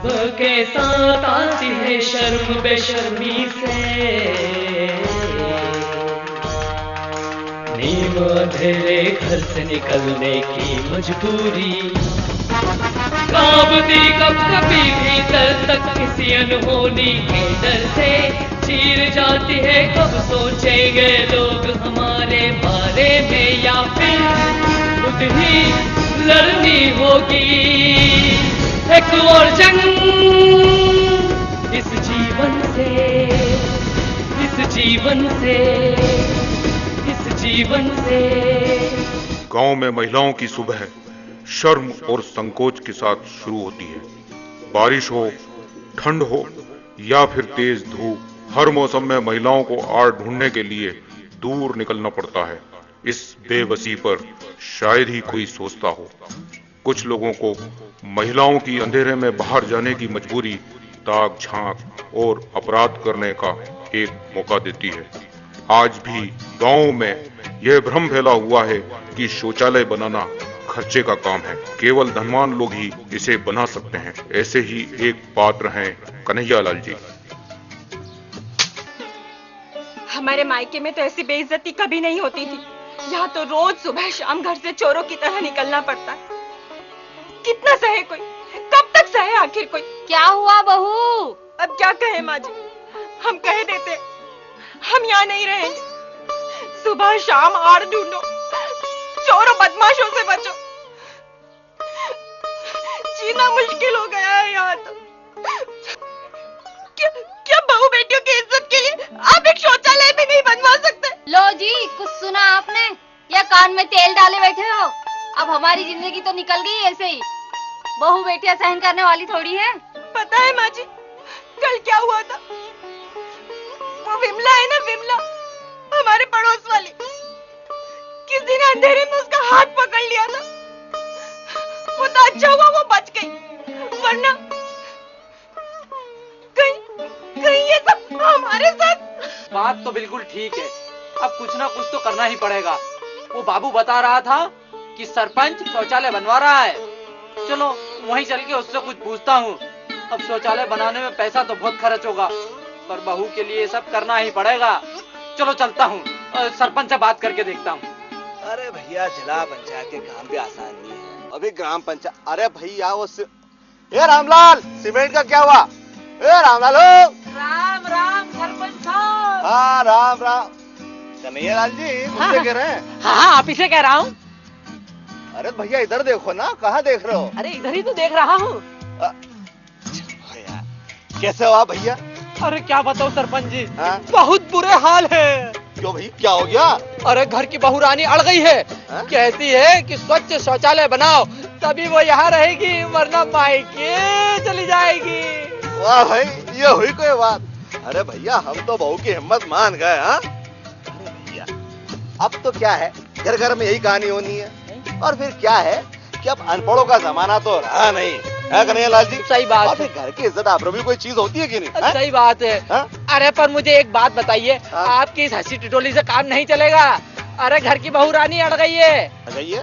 सुबह के साथ आती है शर्म बेशर्मी से, नीम अंधेरे घर से निकलने की मजबूरी, कांपती कब कभी भीतर तक किसी अनहोनी के डर से, चीर जाती है कब सोचेंगे लोग हमारे बारे में, या फिर खुद ही लड़नी होगी एक और जंग इस जीवन से, इस जीवन से, इस जीवन से। गांव में महिलाओं की सुबह शर्म और संकोच के साथ शुरू होती है। बारिश हो, ठंड हो या फिर तेज धूप, हर मौसम में महिलाओं को आड़ ढूंढने के लिए दूर निकलना पड़ता है। इस बेबसी पर शायद ही कोई सोचता हो। कुछ लोगों को महिलाओं की अंधेरे में बाहर जाने की मजबूरी ताक झांक और अपराध करने का एक मौका देती है। आज भी गांव में यह भ्रम फैला हुआ है कि शौचालय बनाना खर्चे का काम है, केवल धनवान लोग ही इसे बना सकते हैं। ऐसे ही एक पात्र हैं कन्हैयालाल जी। हमारे मायके में तो ऐसी बेइज्जती कभी नहीं होती थी। यहाँ तो रोज सुबह शाम घर से चोरों की तरह निकलना पड़ता है। कितना सहे कोई, कब तक सहे आखिर कोई। क्या हुआ बहू? अब क्या कहे माँ जी, हम कह देते हम यहाँ नहीं रहेंगे। सुबह शाम आड़ ढूंढो, चोरों बदमाशों से बचो, जीना मुश्किल हो गया है यहाँ तो। क्या बहू बेटियों की इज्जत के लिए आप एक शौचालय भी नहीं बनवा सकते? लो जी, कुछ सुना आपने या कान में तेल डाले बैठे हो? अब हमारी जिंदगी तो निकल गई ऐसे ही। बहू बेटियां सहन करने वाली थोड़ी है। पता है माँ जी, कल क्या हुआ था? वो विमला है ना, विमला हमारे पड़ोस वाली, किस दिन अंधेरे में उसका हाथ पकड़ लिया था। वो तो अच्छा हुआ वो बच गई, वरना कहीं ये सब हमारे साथ। बात तो बिल्कुल ठीक है, अब कुछ ना कुछ तो करना ही पड़ेगा। वो बाबू बता रहा था कि सरपंच शौचालय बनवा रहा है। चलो वहीं चल के उससे कुछ पूछता हूँ। अब शौचालय बनाने में पैसा तो बहुत खर्च होगा, पर बहू के लिए सब करना ही पड़ेगा। चलो चलता हूँ, सरपंच से बात करके देखता हूँ। अरे भैया, जिला पंचायत के काम भी आसान नहीं है। अभी ग्राम पंचायत, अरे भैया वो ए रामलाल, सीमेंट का क्या हुआ? ए रामलाल हो। राम राम सरपंच साहब। हाँ राम राम। कन्हैयालाल जी मुझसे कह रहे हैं? हाँ, आप इसे कह रहा हूँ। अरे भैया इधर देखो ना, कहाँ देख रहे हो? अरे इधर ही तो देख रहा हूँ। कैसे हो आप भैया? अरे क्या बताओ सरपंच जी, हाँ? बहुत बुरे हाल है। क्यों भाई, क्या हो गया? अरे घर की बहू रानी अड़ गई है। हाँ? कहती है कि स्वच्छ शौचालय बनाओ, तभी वो यहाँ रहेगी, वरना मायके चली जाएगी। वाह भाई, ये हुई कोई बात? अरे भैया हम तो बहू की हिम्मत मान गए। हाँ अरे भैया, अब तो क्या है, घर घर में यही कहानी होनी है। और फिर क्या है कि अब अनपढ़ों का जमाना तो रहा नहीं है कन्हैयालाल जी। सही बात और फिर घर की इज्जत आबरू भी कोई चीज होती है कि नहीं? सही बात है। हाँ? अरे पर मुझे एक बात बताइए, हाँ? आपकी इस हंसी टिटोली से काम नहीं चलेगा। अरे घर की बहू रानी अड़ गई है। अड़ गई है?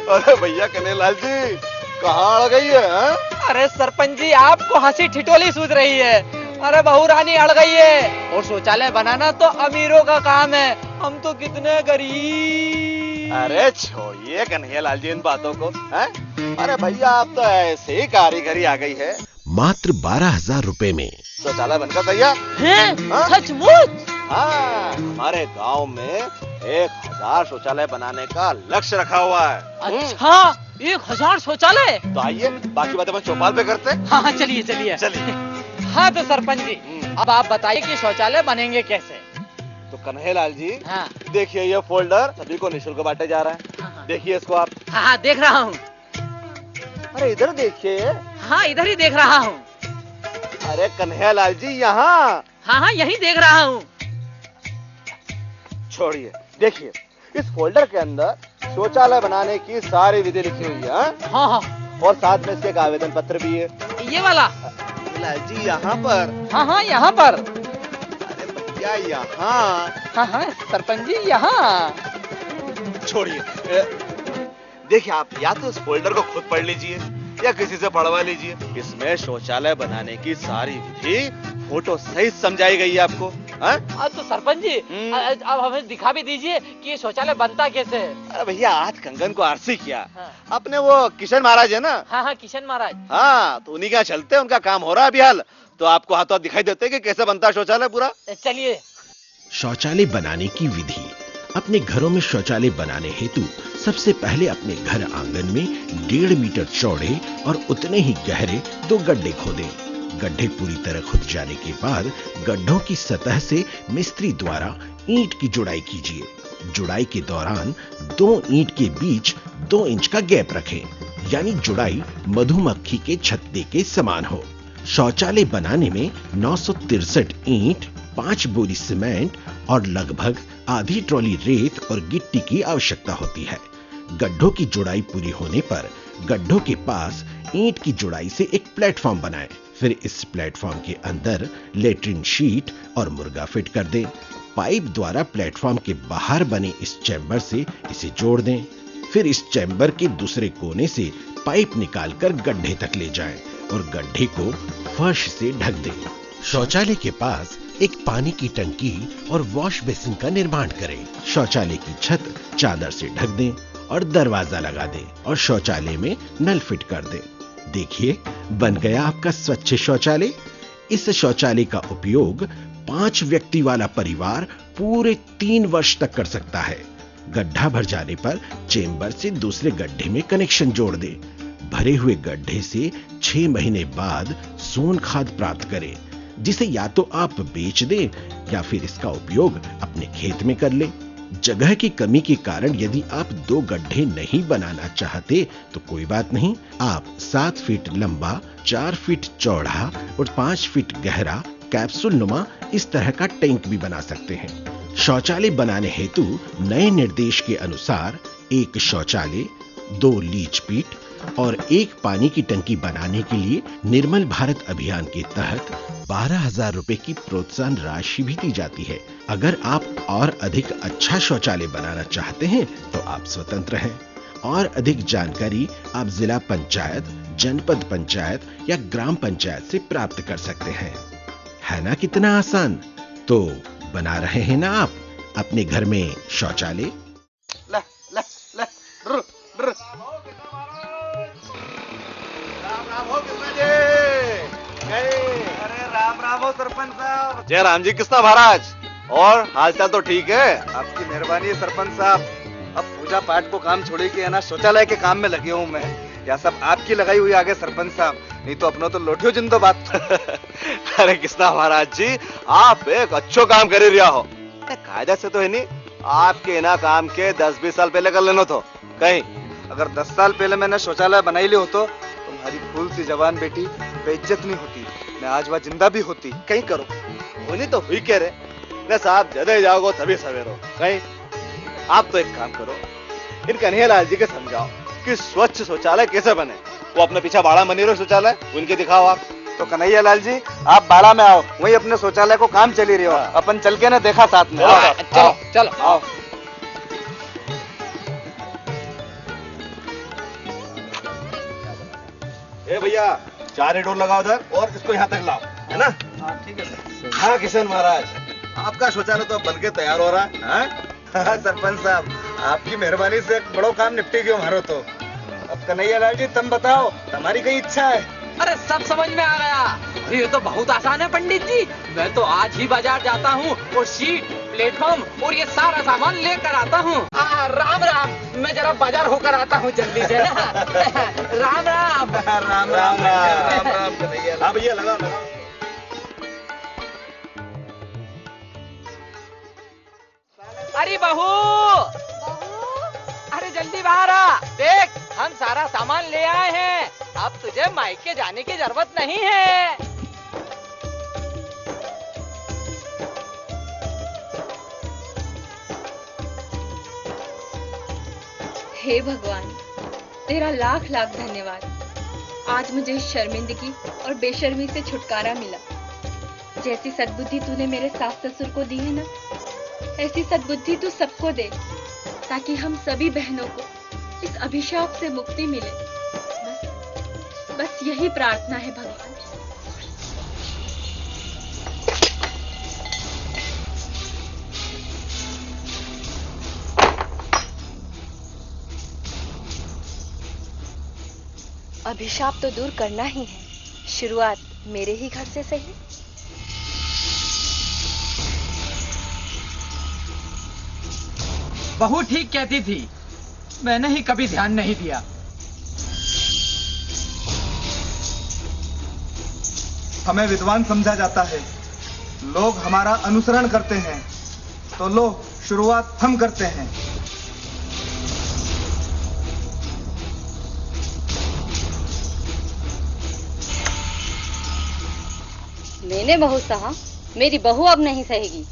अरे भैया कन्हैयालाल जी, कहाँ अड़ गई है? हाँ? अरे सरपंच जी, आपको हंसी ठिठोली सूझ रही है। अरे बहू रानी अड़ गई है, और शौचालय बनाना तो अमीरों का काम है, हम तो कितने गरीब। अरे छोड़िए कन्हैयालाल जी इन बातों को। हैं? अरे भैया आप तो ऐसे ही कारीगरी आ गई है। मात्र 12,000 रुपए में शौचालय बनकर तैयार हैं? हाँ? सचमुच? हाँ, हमारे गांव में 1,000 शौचालय बनाने का लक्ष्य रखा हुआ है। अच्छा, 1,000 शौचालय? तो आइए बाकी बातें हम चौपाल पे करते हैं। हाँ चलिए चलिए चलिए। हाँ तो सरपंच जी, अब आप बताइए कि शौचालय बनेंगे कैसे? तो कन्हैयालाल जी, हाँ। देखिए ये फोल्डर सभी को निःशुल्क बांटे जा रहा है। हाँ। देखिए इसको आप। हाँ देख रहा हूँ। अरे इधर देखिए। हाँ इधर ही देख रहा हूँ। अरे कन्हैयालाल जी यहाँ। हाँ यही देख रहा हूँ। छोड़िए, देखिए इस फोल्डर के अंदर शौचालय बनाने की सारी विधि लिखी हुई है। हाँ हाँ। और साथ में इसके एक आवेदन पत्र भी है। ये वाला? कन्हैयालाल जी यहाँ पर। हाँ यहाँ पर। अरे भैया यहाँ। हाँ सरपंच जी यहाँ। छोड़िए, देखिए आप या तो इस फोल्डर को खुद पढ़ लीजिए या किसी से पढ़वा लीजिए। इसमें शौचालय बनाने की सारी विधि फोटो सहित समझाई गई है आपको। तो सरपंच जी अब हमें दिखा भी दीजिए कि ये शौचालय बनता कैसे है। अरे भैया आज कंगन को आरसी किया। हाँ। अपने वो किशन महाराज है ना। हाँ किशन महाराज। हाँ तो उन्हीं के यहाँ चलते हैं, उनका काम हो रहा है अभी हाल। तो आपको हाथों हाथ दिखाई देते हैं कि कैसे बनता है शौचालय पूरा। चलिए। शौचालय बनाने की विधि। अपने घरों में शौचालय बनाने हेतु सबसे पहले अपने घर आंगन में 1.5 मीटर चौड़े और उतने ही गहरे 2 गड्ढे खोदें। गड्ढे पूरी तरह खुद जाने के बाद गड्ढों की सतह से मिस्त्री द्वारा ईंट की जुड़ाई कीजिए। जुड़ाई के दौरान 2 ईंट के बीच 2 इंच का गैप रखें, यानी जुड़ाई मधुमक्खी के छत्ते के समान हो। शौचालय बनाने में 963 ईंट, 5 बोरी सीमेंट और लगभग आधी ट्रॉली रेत और गिट्टी की आवश्यकता होती है। गड्ढों की जुड़ाई पूरी होने पर गड्ढों के पास ईंट की जुड़ाई से एक प्लेटफॉर्म बनाएं। फिर इस प्लेटफॉर्म के अंदर लेट्रिन शीट और मुर्गा फिट कर दें। पाइप द्वारा प्लेटफॉर्म के बाहर बने इस चैम्बर से इसे जोड़ दें। फिर इस चैम्बर के दूसरे कोने से पाइप निकालकर गड्ढे तक ले जाएं और गड्ढे को फर्श से ढक दें। शौचालय के पास एक पानी की टंकी और वॉश बेसिन का निर्माण करें। शौचालय की छत चादर से ढक दें और दरवाजा लगा दें और शौचालय में नल फिट कर दें। देखिए बन गया आपका स्वच्छ शौचालय। इस शौचालय का उपयोग 5 व्यक्ति वाला परिवार पूरे 3 वर्ष तक कर सकता है। गड्ढा भर जाने पर चेंबर से दूसरे गड्ढे में कनेक्शन जोड़ दें। भरे हुए गड्ढे से 6 महीने बाद सोन खाद प्राप्त करें, जिसे या तो आप बेच दें या फिर इसका उपयोग अपने खेत में कर लें। जगह की कमी के कारण यदि आप 2 गड्ढे नहीं बनाना चाहते तो कोई बात नहीं, आप 7 फीट लंबा, 4 फीट चौड़ा और 5 फीट गहरा कैप्सूल नुमा इस तरह का टैंक भी बना सकते हैं। शौचालय बनाने हेतु नए निर्देश के अनुसार 1 शौचालय, 2 लीच पीट और 1 पानी की टंकी बनाने के लिए निर्मल भारत अभियान के तहत 12,000 रुपए की प्रोत्साहन राशि भी दी जाती है। अगर आप और अधिक अच्छा शौचालय बनाना चाहते हैं तो आप स्वतंत्र हैं। और अधिक जानकारी आप जिला पंचायत, जनपद पंचायत या ग्राम पंचायत से प्राप्त कर सकते हैं। है ना कितना आसान? तो बना रहे हैं ना आप अपने घर में शौचालय? ले, ले, ले, रुर, रुर। राम राम हो कृष्णा जी। अरे राम राम हो सरपंच साहब। जय राम जी कृष्णा महाराज। और हालचाल तो ठीक है? आपकी मेहरबानी है सरपंच साहब। अब पूजा पाठ को काम छोड़े के है ना शौचालय के काम में लगे हूँ मैं। या सब आपकी लगाई हुई आगे सरपंच साहब, नहीं तो अपनों तो लोटियो जिंदो बात। अरे कृष्णा महाराज जी आप एक अच्छो काम कर रिया हो। कायदा से तो है नहीं, आपके ना काम के 10-20 साल पहले कर लेनो तो कहीं। अगर 10 साल पहले मैंने शौचालय बनाई ली हो तो तुम्हारी फूल सी जवान बेटी बेइज्जत नहीं होती, मैं आज वह जिंदा भी होती। कहीं करो होनी तो हुई कह रहे न साहब, जदे जाओगे तभी सवेरो। कहीं आप तो एक काम करो, इन कन्हैयालाल जी के समझाओ कि स्वच्छ शौचालय कैसे बने। वो अपने पीछे बाड़ा बनी रहो शौचालय, उनके दिखाओ आप। तो कन्हैयालाल जी आप बाड़ा में आओ, वही अपने शौचालय को काम चली रही हो। अपन चल के ना देखा साथ में। चलो चलो आओ। ए भैया 4 डोर लगाओ उधर और इसको यहाँ तक लाओ, है ना? हाँ ठीक है। हाँ किशन महाराज, आपका शौचालय तो बन के तैयार हो रहा है। हाँ सरपंच साहब आपकी मेहरबानी से एक बड़ो काम निपटी गयो हमारो तो। अब कन्हैयालाल जी तुम बताओ, तुम्हारी कोई इच्छा है? अरे सब समझ में आ गया। ये तो बहुत आसान है पंडित जी। मैं तो आज ही बाजार जाता हूँ और शीट, प्लेटफॉर्म और ये सारा सामान लेकर आता हूँ। राम राम, मैं जरा बाजार होकर आता हूँ जल्दी से ना। राम राम। राम राम राम राम कन्हैया। हाँ भैया लगाओ लगाओ। अरे बहू, अरे जल्दी बाहर आ। देख हम सारा सामान ले आए हैं, अब तुझे मायके जाने की जरूरत नहीं है। हे भगवान, तेरा लाख लाख धन्यवाद। आज मुझे शर्मिंदगी और बेशर्मी से छुटकारा मिला। जैसी सद्बुद्धि तूने मेरे सास ससुर को दी है ना, ऐसी सद्बुद्धि तू सबको दे, ताकि हम सभी बहनों को इस अभिशाप से मुक्ति मिले। बस बस यही प्रार्थना है भगवान। अभिशाप तो दूर करना ही है, शुरुआत मेरे ही घर से सही। बहू ठीक कहती थी, मैंने ही कभी ध्यान नहीं दिया। हमें विद्वान समझा जाता है, लोग हमारा अनुसरण करते हैं, तो लो शुरुआत हम करते हैं। मैंने बहू सहा, मेरी बहू अब नहीं सहेगी।